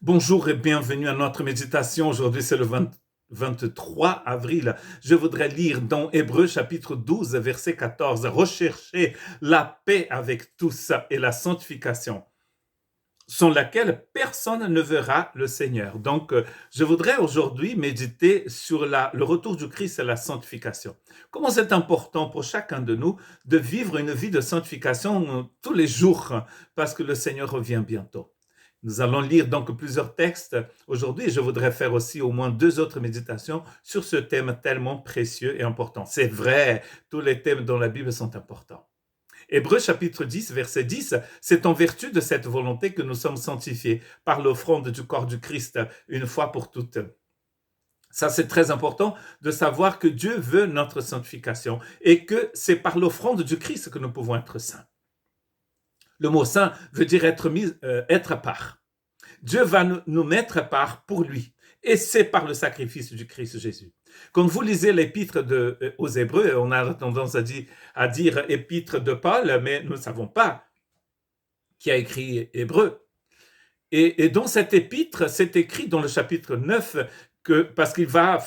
Bonjour et bienvenue à notre méditation. Aujourd'hui, c'est le 23 avril. Je voudrais lire dans Hébreux chapitre 12, verset 14. Recherchez la paix avec tous et la sanctification, sans laquelle personne ne verra le Seigneur. Donc, je voudrais aujourd'hui méditer sur le retour du Christ et la sanctification. Comment c'est important pour chacun de nous de vivre une vie de sanctification tous les jours, parce que le Seigneur revient bientôt. Nous allons lire donc plusieurs textes aujourd'hui. Je voudrais faire aussi au moins 2 autres méditations sur ce thème tellement précieux et important. C'est vrai, tous les thèmes dans la Bible sont importants. Hébreux chapitre 10, verset 10, c'est en vertu de cette volonté que nous sommes sanctifiés par l'offrande du corps du Christ une fois pour toutes. Ça, c'est très important de savoir que Dieu veut notre sanctification et que c'est par l'offrande du Christ que nous pouvons être saints. Le mot saint veut dire être à part. Dieu va nous mettre à part pour lui. Et c'est par le sacrifice du Christ Jésus. Quand vous lisez l'épître aux Hébreux, on a tendance à dire épître de Paul, mais nous ne savons pas qui a écrit Hébreux. Et dans cette épître, c'est écrit dans le chapitre 9, parce qu'il va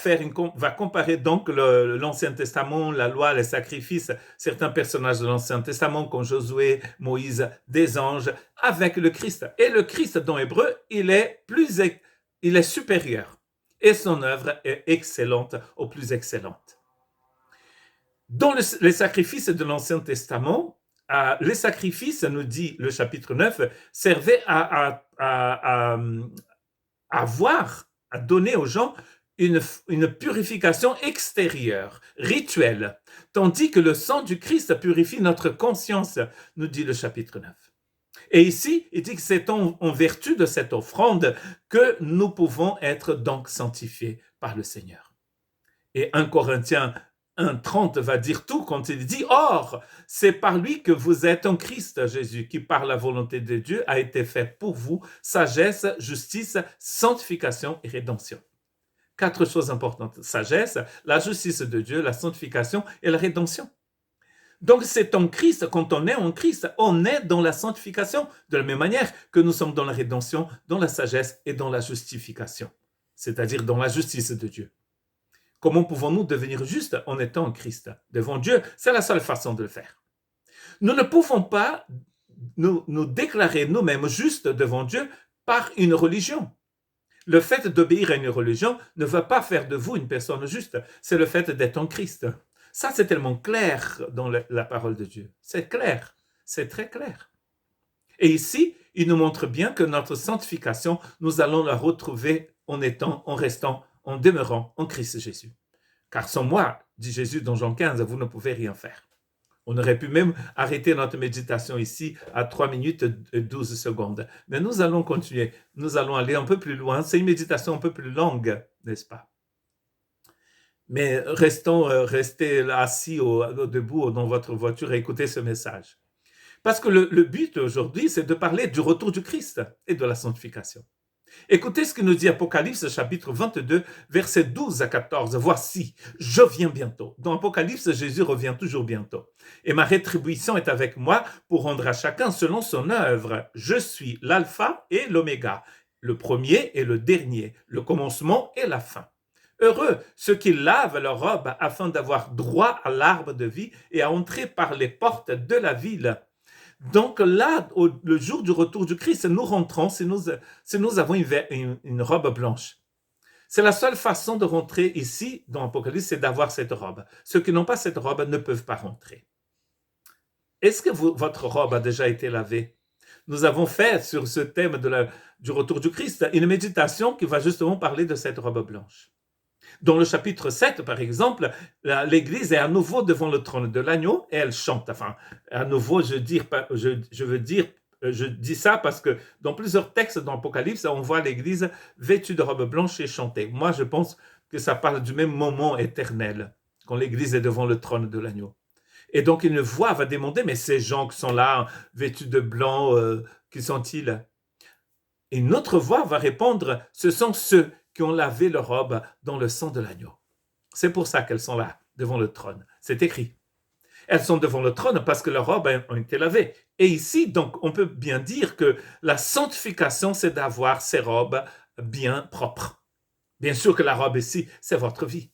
comparer donc l'Ancien Testament, la loi, les sacrifices, certains personnages de l'Ancien Testament comme Josué, Moïse, des anges, avec le Christ. Et le Christ dans Hébreu, il est supérieur. Et son œuvre est excellente, au plus excellente. Dans les sacrifices de l'Ancien Testament, les sacrifices, nous dit le chapitre 9, servaient à donner aux gens une purification extérieure, rituelle, tandis que le sang du Christ purifie notre conscience, nous dit le chapitre 9. Et ici, il dit que c'est en vertu de cette offrande que nous pouvons être donc sanctifiés par le Seigneur. Et 1 Corinthiens 1,30 va dire tout quand il dit « Or, c'est par lui que vous êtes en Christ Jésus, qui par la volonté de Dieu a été fait pour vous sagesse, justice, sanctification et rédemption. » 4 choses importantes. Sagesse, la justice de Dieu, la sanctification et la rédemption. Donc c'est en Christ, quand on est en Christ, on est dans la sanctification, de la même manière que nous sommes dans la rédemption, dans la sagesse et dans la justification, c'est-à-dire dans la justice de Dieu. Comment pouvons-nous devenir justes en étant en Christ devant Dieu? C'est la seule façon de le faire. Nous ne pouvons pas nous déclarer nous-mêmes justes devant Dieu par une religion. Le fait d'obéir à une religion ne va pas faire de vous une personne juste. C'est le fait d'être en Christ. Ça, c'est tellement clair dans la parole de Dieu. C'est clair. C'est très clair. Et ici, il nous montre bien que notre sanctification, nous allons la retrouver en restant, en demeurant en Christ Jésus. Car sans moi, dit Jésus dans Jean 15, vous ne pouvez rien faire. On aurait pu même arrêter notre méditation ici à 3 minutes et 12 secondes. Mais nous allons continuer. Nous allons aller un peu plus loin. C'est une méditation un peu plus longue, n'est-ce pas? Mais restez assis debout dans votre voiture et écoutez ce message. Parce que le but aujourd'hui, c'est de parler du retour du Christ et de la sanctification. Écoutez ce que nous dit Apocalypse chapitre 22, versets 12 à 14. Voici, je viens bientôt. Dans Apocalypse, Jésus revient toujours bientôt. Et ma rétribution est avec moi pour rendre à chacun selon son œuvre. Je suis l'alpha et l'oméga, le premier et le dernier, le commencement et la fin. Heureux ceux qui lavent leur robe afin d'avoir droit à l'arbre de vie et à entrer par les portes de la ville. Donc là, le jour du retour du Christ, nous rentrons si nous avons une robe blanche. C'est la seule façon de rentrer ici dans l'Apocalypse, c'est d'avoir cette robe. Ceux qui n'ont pas cette robe ne peuvent pas rentrer. Est-ce que votre robe a déjà été lavée? Nous avons fait sur ce thème du retour du Christ une méditation qui va justement parler de cette robe blanche. Dans le chapitre 7, par exemple, l'Église est à nouveau devant le trône de l'agneau et elle chante. Enfin, à nouveau, je dis ça parce que dans plusieurs textes dans l'Apocalypse, on voit l'Église vêtue de robe blanche et chanter. Moi, je pense que ça parle du même moment éternel, quand l'Église est devant le trône de l'agneau. Et donc, une voix va demander, mais ces gens qui sont là, vêtus de blanc, qui sont-ils? Et une autre voix va répondre, ce sont ceux qui ont lavé leur robe dans le sang de l'agneau. C'est pour ça qu'elles sont là, devant le trône. C'est écrit. Elles sont devant le trône parce que leurs robes ont été lavées. Et ici, donc, on peut bien dire que la sanctification, c'est d'avoir ces robes bien propres. Bien sûr que la robe ici, c'est votre vie.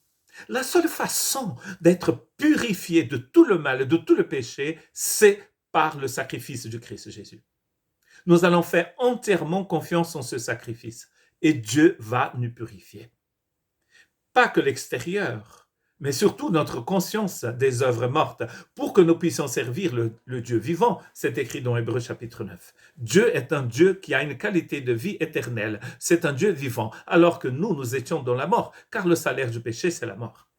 La seule façon d'être purifié de tout le mal et de tout le péché, c'est par le sacrifice du Christ Jésus. Nous allons faire entièrement confiance en ce sacrifice et Dieu va nous purifier. Pas que l'extérieur, mais surtout notre conscience des œuvres mortes, pour que nous puissions servir le Dieu vivant. C'est écrit dans Hébreux chapitre 9. Dieu est un Dieu qui a une qualité de vie éternelle. C'est un Dieu vivant, alors que nous étions dans la mort, car le salaire du péché, c'est la mort.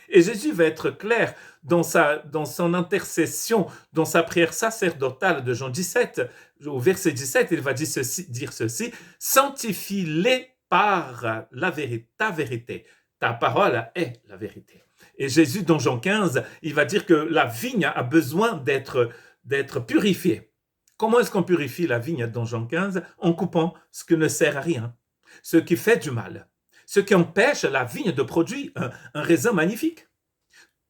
Et Jésus va être clair dans son intercession, dans sa prière sacerdotale de Jean 17, au verset 17, il va dire ceci, sanctifie-les par ta vérité. Ta parole est la vérité. Et Jésus, dans Jean 15, il va dire que la vigne a besoin d'être purifiée. Comment est-ce qu'on purifie la vigne dans Jean 15? En coupant ce qui ne sert à rien, ce qui fait du mal, ce qui empêche la vigne de produire un raisin magnifique.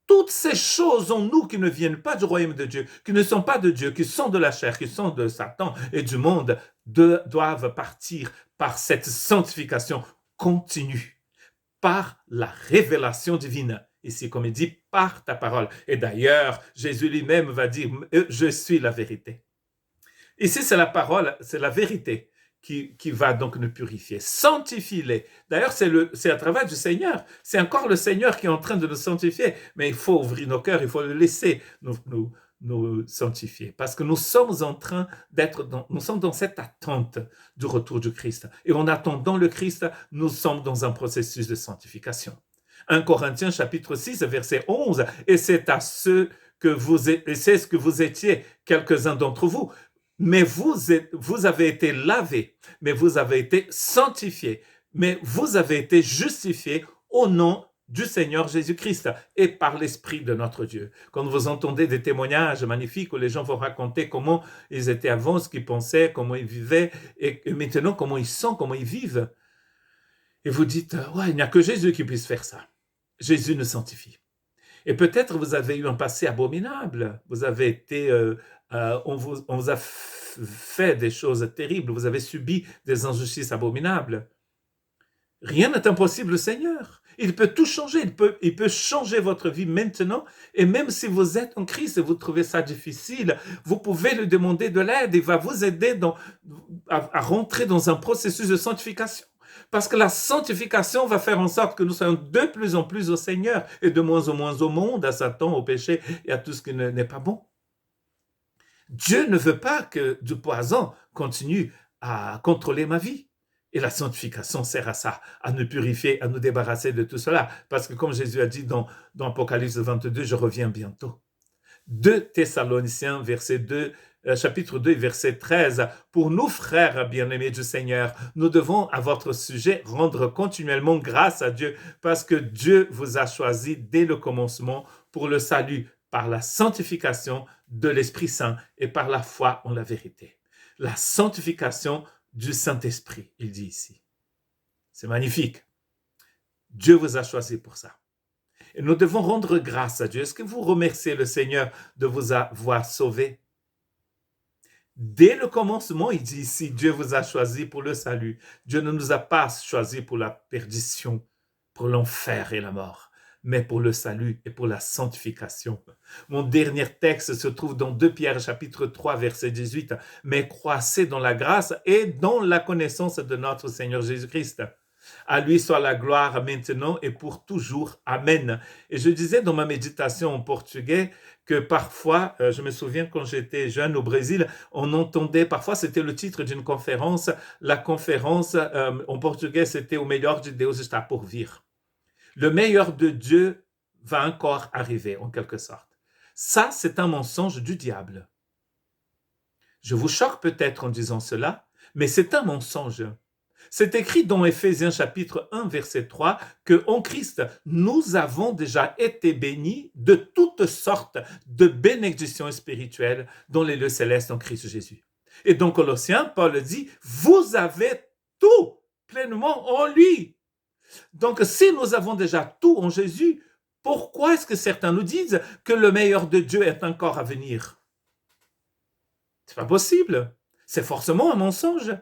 Toutes ces choses en nous qui ne viennent pas du royaume de Dieu, qui ne sont pas de Dieu, qui sont de la chair, qui sont de Satan et du monde, doivent partir par cette sanctification continue, par la révélation divine. Ici, comme il dit, par ta parole. Et d'ailleurs, Jésus lui-même va dire, je suis la vérité. Ici, c'est la parole, c'est la vérité qui va donc nous purifier. Sanctifie-les. D'ailleurs, c'est à travers du Seigneur. C'est encore le Seigneur qui est en train de nous sanctifier. Mais il faut ouvrir nos cœurs, il faut le laisser nous sanctifier. Parce que nous sommes en train nous sommes dans cette attente du retour du Christ. Et en attendant le Christ, nous sommes dans un processus de sanctification. 1 Corinthiens chapitre 6, verset 11. Et c'est ce que vous étiez, quelques-uns d'entre vous. Mais vous avez été lavés, mais vous avez été sanctifiés, mais vous avez été justifiés au nom du Seigneur Jésus-Christ et par l'Esprit de notre Dieu. Quand vous entendez des témoignages magnifiques où les gens vont raconter comment ils étaient avant, ce qu'ils pensaient, comment ils vivaient, et maintenant comment ils sont, comment ils vivent, et vous dites, ouais, il n'y a que Jésus qui puisse faire ça. Jésus nous sanctifie. Et peut-être vous avez eu un passé abominable, vous avez été, on vous a fait des choses terribles, vous avez subi des injustices abominables. Rien n'est impossible au Seigneur. Il peut tout changer, il peut changer votre vie maintenant, et même si vous êtes en Christ et vous trouvez ça difficile, vous pouvez lui demander de l'aide, il va vous aider à rentrer dans un processus de sanctification. Parce que la sanctification va faire en sorte que nous soyons de plus en plus au Seigneur et de moins en moins au monde, à Satan, au péché et à tout ce qui n'est pas bon. Dieu ne veut pas que du poison continue à contrôler ma vie. Et la sanctification sert à ça, à nous purifier, à nous débarrasser de tout cela. Parce que comme Jésus a dit dans Apocalypse 22, je reviens bientôt. 2 Thessaloniciens, chapitre 2, verset 13. Pour nous, frères bien-aimés du Seigneur, nous devons à votre sujet rendre continuellement grâce à Dieu parce que Dieu vous a choisi dès le commencement pour le salut par la sanctification de l'Esprit Saint et par la foi en la vérité. La sanctification du Saint-Esprit, il dit ici. C'est magnifique. Dieu vous a choisi pour ça. Et nous devons rendre grâce à Dieu. Est-ce que vous remerciez le Seigneur de vous avoir sauvé? Dès le commencement, il dit ici, Dieu vous a choisi pour le salut. Dieu ne nous a pas choisi pour la perdition, pour l'enfer et la mort, mais pour le salut et pour la sanctification. Mon dernier texte se trouve dans 2 Pierre chapitre 3, verset 18. Mais croissez dans la grâce et dans la connaissance de notre Seigneur Jésus-Christ. À lui soit la gloire maintenant et pour toujours. Amen. Et je disais dans ma méditation en portugais que parfois, je me souviens quand j'étais jeune au Brésil, on entendait, parfois c'était le titre d'une conférence, la conférence en portugais c'était O melhor de Deus está por vir. Le meilleur de Dieu va encore arriver en quelque sorte. Ça, c'est un mensonge du diable. Je vous choque peut-être en disant cela, mais c'est un mensonge. C'est écrit dans Éphésiens chapitre 1, verset 3, que en Christ, nous avons déjà été bénis de toutes sortes de bénédictions spirituelles dans les lieux célestes en Christ Jésus. Et dans Colossiens, Paul dit, vous avez tout pleinement en lui. Donc, si nous avons déjà tout en Jésus, Pourquoi est-ce que certains nous disent que le meilleur de Dieu est encore à venir? C'est pas possible. C'est forcément un mensonge.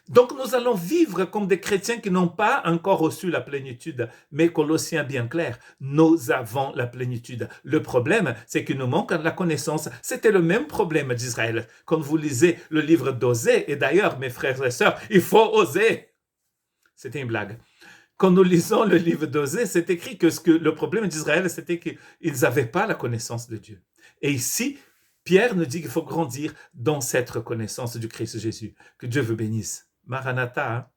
Donc nous allons vivre comme des chrétiens qui n'ont pas encore reçu la plénitude. Mais Colossiens bien clair, nous avons la plénitude. Le problème, c'est qu'il nous manque la connaissance. C'était le même problème d'Israël. Quand vous lisez le livre d'Osée, et d'ailleurs, mes frères et sœurs, il faut oser. C'était une blague. Quand nous lisons le livre d'Osée, c'est écrit que le problème d'Israël, c'était qu'ils n'avaient pas la connaissance de Dieu. Et ici, Pierre nous dit qu'il faut grandir dans cette reconnaissance du Christ Jésus. Que Dieu vous bénisse. Maranatha. Hein?